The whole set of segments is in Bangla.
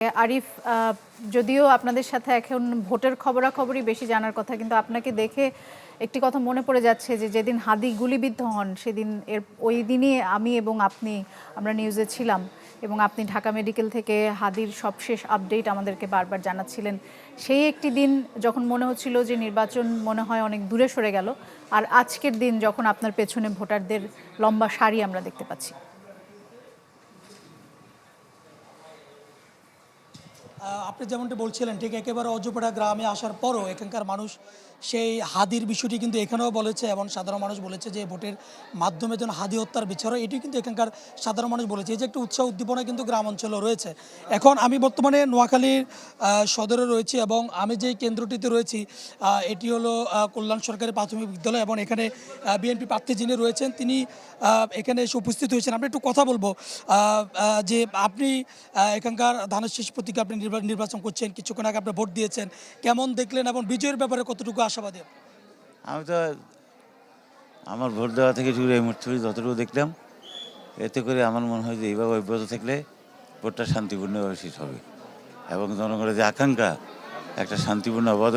আরিফ, যদিও আপনাদের সাথে এখন ভোটের খবরাখবরই বেশি জানার কথা, কিন্তু আপনাকে দেখে একটি কথা মনে পড়ে যাচ্ছে যে যেদিন হাদি গুলিবিদ্ধ হন সেদিন ওই দিনই আমি এবং আমরা নিউজে ছিলাম এবং আপনি ঢাকা মেডিকেল থেকে হাদির সবশেষ আপডেট আমাদেরকে বারবার জানাচ্ছিলেন। সেই একটি দিন যখন মনে হচ্ছিল যে নির্বাচন মনে হয় অনেক দূরে সরে গেল, আর আজকের দিন যখন আপনার পেছনে ভোটারদের লম্বা সারি আমরা দেখতে পাচ্ছি। আপনি যেমনটি বলছিলেন ঠিক একেবারে অজুপাড়া গ্রামে আসার পরও এখানকার মানুষ সেই হাদির বিষয়টি কিন্তু এখানেও বলেছে এবং সাধারণ মানুষ বলেছে যে ভোটের মাধ্যমে যেন হাদি হত্যার বিচার হয়, এটি কিন্তু এখানকার সাধারণ মানুষ বলেছে। এই যে একটা উৎসাহ উদ্দীপনা কিন্তু গ্রাম অঞ্চলে রয়েছে। এখন আমি বর্তমানে নোয়াখালীর সদরে রয়েছি এবং আমি যেই কেন্দ্রটিতে রয়েছি এটি হলো কল্যাণ সরকারি প্রাথমিক বিদ্যালয় এবং এখানে বিএনপি প্রার্থী যিনি রয়েছেন তিনি এখানে এসে উপস্থিত হয়েছেন। আমরা একটু কথা বলবো যে আপনি এখানকার ধানের শীষ প্রতীকে আপনি নির্বাচন করছেন, কিছুক্ষণ আগে আপনি ভোট দিয়েছেন, কেমন দেখলেন এবং বিজয়ের ব্যাপারে কতটুকু আশাবাদী? আমি তো আমার ভোট দেওয়া থেকে শুরু এই মুহূর্তে যতটুকু দেখলাম, এতে করে আমার মনে হয় যে এইভাবে অব্যাহত থাকলে ভোটটা শান্তিপূর্ণভাবে শেষ হবে এবং জনগণের যে আকাঙ্ক্ষা একটা শান্তিপূর্ণ অবাধ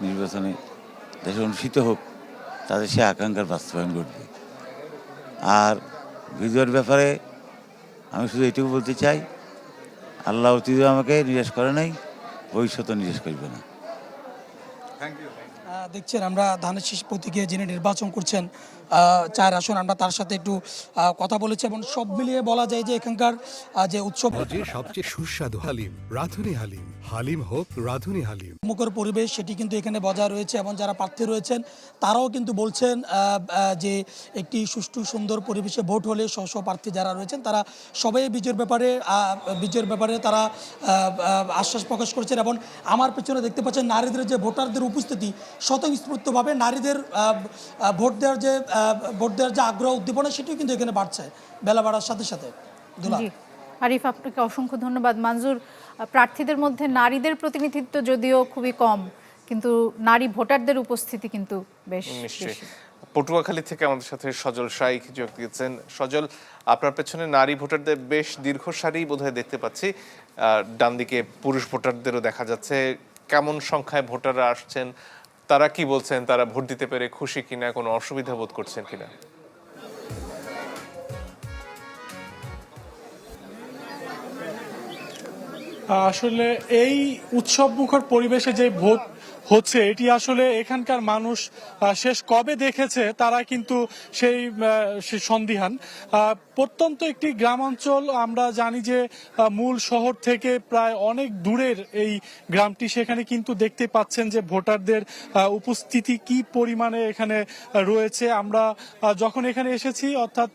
নির্বাচনে দেশে অনুষ্ঠিত হোক, তাদের সে আকাঙ্ক্ষার বাস্তবায়ন ঘটবে। আর বিজয়ের ব্যাপারে আমি শুধু এইটুকু বলতে চাই, আল্লাহ অতীতে আমাকে নিরাশ করে নাই, ভবিষ্যতে নিরাশ করবে না। দেখছেন আমরা ধানের শীষ প্রতীকে যিনি নির্বাচন করছেন 4 আসন, আমরা তার সাথে একটু কথা বলেছি এবং সব মিলিয়ে বলা যায় যে এখানকার যে উৎসব সবচেয়ে সুস্বাদু হালিম রাঁধুনি হালিম, হালিম হোক রাঁধুনি হালিম, মুখর পরিবেশ সেটি কিন্তু এখানে বজায় রয়েছে এবং যারা প্রার্থী রয়েছেন তারাও কিন্তু বলছেন যে একটি সুষ্ঠু সুন্দর পরিবেশে ভোট হলে স্ব প্রার্থী যারা রয়েছেন তারা সবাই বিজয়ের ব্যাপারে তারা আশ্বাস প্রকাশ করেছেন। এবং আমার পেছনে দেখতে পাচ্ছেন নারীদের যে ভোটারদের উপস্থিতি, স্বতঃস্ফূর্তভাবে নারীদের ভোট দেওয়ার যে আগ্রহ উদ্দীপনা সেটিও কিন্তু এখানে বাড়ছে বেলা বাড়ার সাথে সাথে। আরিফ, আপনাকে অসংখ্য ধন্যবাদ। মঞ্জুর, প্রার্থীদের মধ্যে নারীদের প্রতিনিধিত্ব যদিও খুবই কম, কিন্তু নারী ভোটারদের উপস্থিতি কিন্তু বেশ নিশ্চয়ই। পটুয়াখালী থেকে আমাদের সাথে সজল শাইখ যোগ দিয়েছেন। সজল, আপনার পেছনে নারী ভোটারদের বেশ দীর্ঘ সারি বোধহয় দেখতে পাচ্ছি, ডান দিকে পুরুষ ভোটারদেরও দেখা যাচ্ছে। কেমন সংখ্যায় ভোটাররা আসছেন, তারা কি বলছেন, তারা ভোট দিতে পেরে খুশি কিনা, কোনো অসুবিধা বোধ করছেন কিনা? আসলে এই উৎসব মুখর পরিবেশে যে ভোট হচ্ছে এটি আসলে এখানকার মানুষ শেষ কবে দেখেছে তারা কিন্তু সেই সন্দিহান। প্রত্যন্ত একটি গ্রামাঞ্চল, আমরা জানি যে মূল শহর থেকে প্রায় অনেক দূরের এই গ্রামটি, সেখানে কিন্তু দেখতে পাচ্ছেন যে ভোটারদের উপস্থিতি কি পরিমাণে এখানে রয়েছে। আমরা যখন এখানে এসেছি অর্থাৎ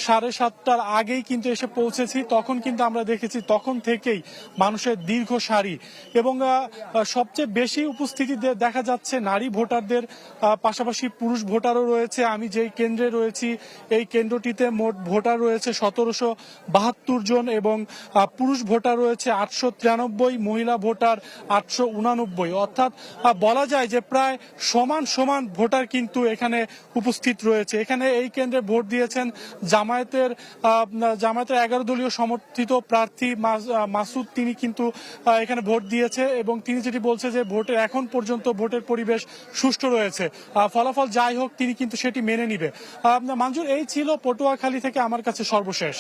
7:30টার আগেই কিন্তু এসে পৌঁছেছি, তখন কিন্তু আমরা দেখেছি তখন থেকেই মানুষের দীর্ঘ সারি এবং সবচেয়ে বেশি উপস্থিতি দেখা যাচ্ছে নারী ভোটারদের, পাশাপাশি পুরুষ ভোটারও রয়েছে। আমি যেই কেন্দ্রে রয়েছি এই কেন্দ্রটিতে মোট ভোটার রয়েছে 1772 জন এবং পুরুষ ভোটার রয়েছে 893, মহিলা ভোটার 889, অর্থাৎ বলা যায় যে প্রায় সমান ভোটার কিন্তু এখানে উপস্থিত রয়েছে। এখানে এই কেন্দ্রে ভোট দিয়েছেন জামায়াতের 11 দলীয় সমর্থিত প্রার্থী মাসুদ, তিনি কিন্তু এখানে ভোট দিয়েছে এবং তিনি যেটি বলছে যে এখন পর্যন্ত ভোটের পরিবেশ সুষ্ঠু রয়েছে, ফলাফল যাই হোক তিনি কিন্তু সেটি মেনে নিবে। মঞ্জুর, এই ছিল পটুয়াখালী থেকে আমার কাছে সর্বশেষ।